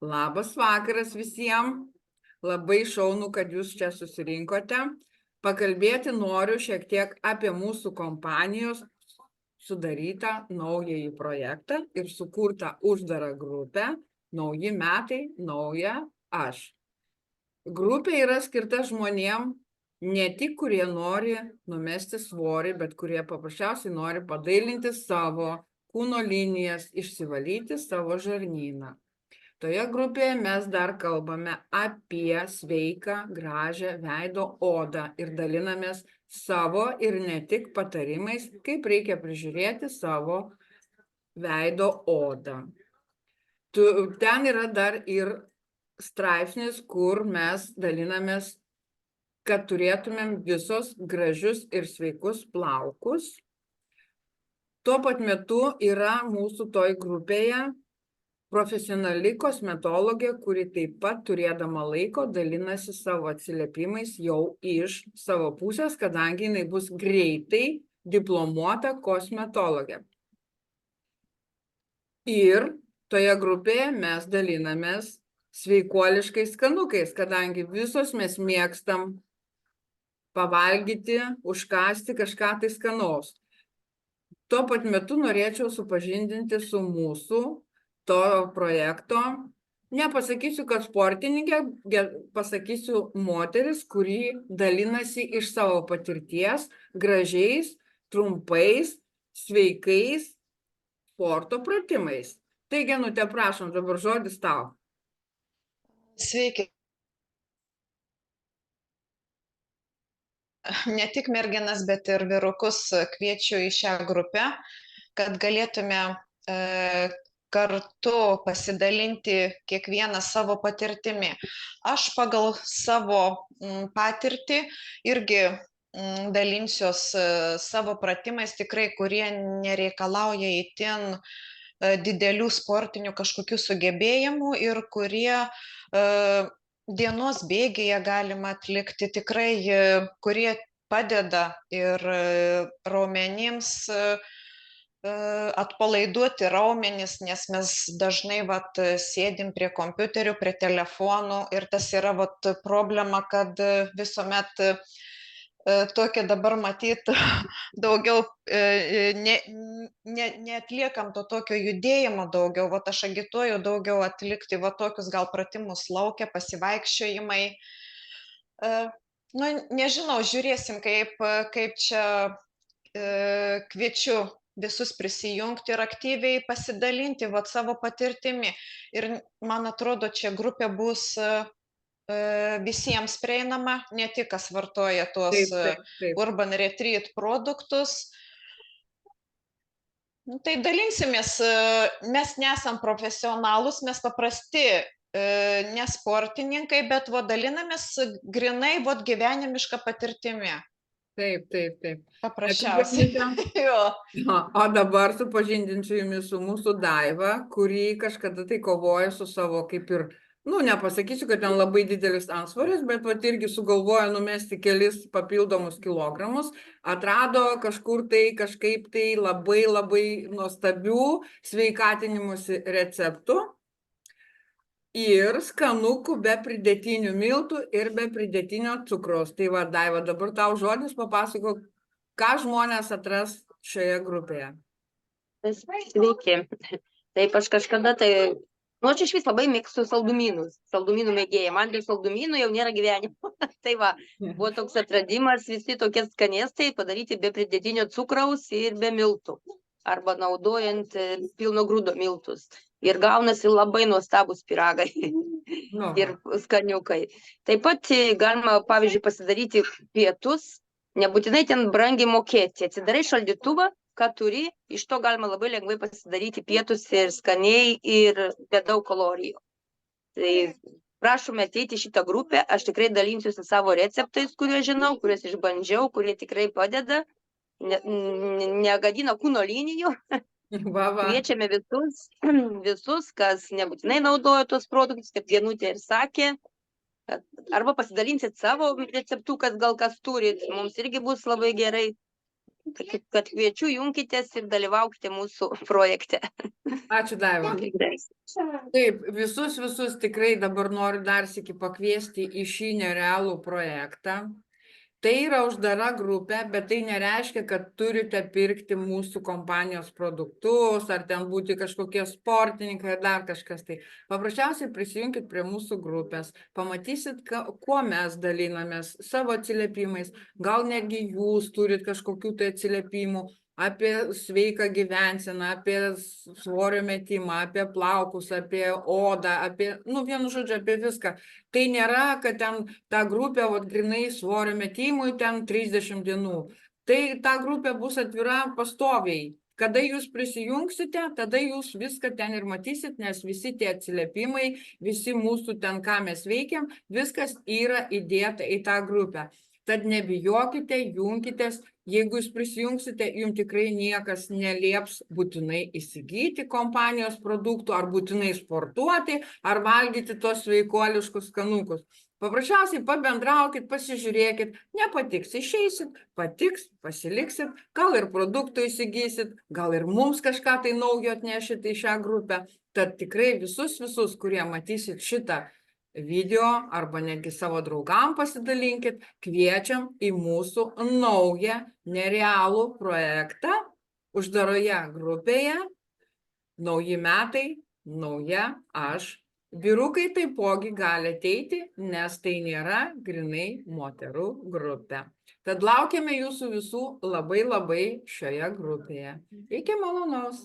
Labas vakaras visiems. Labai šaunu, kad jūs čia susirinkote. Pakalbėti noriu šiek tiek apie mūsų kompanijos sudarytą naująjį projektą ir sukurtą uždarą grupę Nauji metai, nauja aš. Grupė yra skirta žmonėm ne tik, kurie nori numesti svorį, bet kurie paprasčiausiai nori padailinti savo kūno linijas, išsivalyti savo žarnyną. Toje grupėje mes dar kalbame apie sveiką, gražią veido odą ir dalinamės savo ir ne tik patarimais, kaip reikia prižiūrėti savo veido odą. Ten yra dar ir straipsnis, kur mes dalinamės, kad turėtumėm visos gražius ir sveikus plaukus. Tuo pat metu yra mūsų toj grupėje profesionali kosmetologė, kuri taip pat turėdama laiko dalinasi savo atsiliepimais jau iš savo pusės, kadangi jinai bus greitai diplomuota kosmetologė. Ir toje grupėje mes dalinamės sveikuoliškais skanukais, kadangi visos mes mėgstam pavalgyti, užkąsti kažką tai skanaus. Tuo pat metu norėčiau supažindinti su mūsų to projekto, nepasakysiu, kad sportininkė, pasakysiu moteris, kuri dalinasi iš savo patirties gražiais, trumpais, sveikais sporto pratimais. Tai Genute, prašom, dabar žodis tau. Sveiki. Ne tik merginas, bet ir vyrukus kviečiu į šią grupę, kad galėtume kartu pasidalinti kiekvieną savo patirtimi. Aš pagal savo patirtį irgi dalinsiuos savo pratimais, tikrai, kurie nereikalauja itin didelių sportinių kažkokių sugebėjimų ir kurie dienos bėgyje galima atlikti, tikrai, kurie padeda ir raumenims atpalaiduoti raumenis, nes mes dažnai sėdim prie kompiuterių, prie telefonų ir tas yra problema, kad visuomet tokia dabar matyt daugiau neatliekam to tokio judėjimo daugiau, aš agituoju daugiau atlikti tokius gal pratimus lauke, pasivaikščiojimai. Nežinau, žiūrėsim, kaip čia kviečiu visus prisijungti ir aktyviai pasidalinti savo patirtimi. Ir man atrodo, čia grupė bus visiems prieinama, ne tik kas vartoja tuos Urban Retreat produktus. Tai dalinsimės, mes nesam profesionalus, mes paprasti ne sportininkai, bet dalinamės grinai gyvenimišką patirtimi. Taip. Paprasčiausiai. O dabar supažindinsiu jumis su mūsų Daiva, kuri kažkada tai kovoja su savo kaip ir, nepasakysiu, kad ten labai didelis antsvoris, bet irgi sugalvojo numesti kelis papildomus kilogramus, atrado kažkur tai kažkaip tai labai nuostabių sveikatinimosi receptų ir skanukų be pridėtinių miltų ir be pridėtinio cukraus. Tai Daiva, dabar tau žodis, papasakok, ką žmonės atras šioje grupėje. Sveiki. Taip, aš kažkada aš iš vis labai mėgstu saldumynų mėgėja. Man dėl saldumynų jau nėra gyvenimo. Tai buvo toks atradimas, visi tokie skanėstai padaryti be pridėtinio cukraus ir be miltų. Arba naudojant pilno grūdo miltus. Ir gaunasi labai nuostabus pyragai ir skaniukai. Taip pat galima, pavyzdžiui, pasidaryti pietus, nebūtinai ten brangiai mokėti. Atsidarai šaldytuvą, ką turi, iš to galima labai lengvai pasidaryti pietus ir skaniai ir be daug kalorijų. Tai prašome ateiti į šitą grupę, aš tikrai dalinsiuosi savo receptais, kuriuos žinau, kuriuos išbandžiau, kurie tikrai padeda, negadina kūno linijų. Kviečiame visus, kas nebūtinai naudoja tos produktus, kaip Genutė ir sakė, arba pasidalinsit savo receptų, kas gal kas turit, mums irgi bus labai gerai. kad kviečiu, junkitės ir dalyvaukite mūsų projekte. Ačiū, Daiva. Taip, visus tikrai dabar noriu dar sykį pakviesti į šį nerealų projektą. Tai yra uždara grupė, bet tai nereiškia, kad turite pirkti mūsų kompanijos produktus, ar ten būti kažkokie sportininkai, ar dar kažkas. Tai paprasčiausiai prisijunkit prie mūsų grupės, pamatysit, kuo mes dalinamės savo atsiliepimais, gal netgi jūs turit kažkokių tai atsiliepimų apie sveiką gyvenseną, apie svorio metimą, apie plaukus, apie odą, vienu žodžiu, apie viską. Tai nėra, kad ten ta grupė, grinai svorio metimui, ten 30 dienų. Tai ta grupė bus atvira pastoviai. Kada jūs prisijungsite, tada jūs viską ten ir matysit, nes visi tie atsiliepimai, visi mūsų ten, ką mes veikiam, viskas yra įdėta į tą grupę. Tad nebijokite, junkitės. Jeigu jūs prisijungsite, jums tikrai niekas nelieps būtinai įsigyti kompanijos produktų, ar būtinai sportuoti, ar valgyti tos sveikuoliškus skanukus. Paprasčiausiai pabendraukit, pasižiūrėkit, nepatiks, išeisit, patiks, pasiliksit, gal ir produktų įsigysit, gal ir mums kažką tai naujo atnešit į šią grupę. Tad tikrai visus, kurie matysit šitą video arba netgi savo draugam pasidalinkit, kviečiam į mūsų naują nerealų projektą uždaroje grupėje. Nauji metai, nauja aš. Vyrukai taipogi gali ateiti, nes tai nėra grinai moterų grupė. Tad laukiame jūsų visų labai šioje grupėje. Iki malonaus.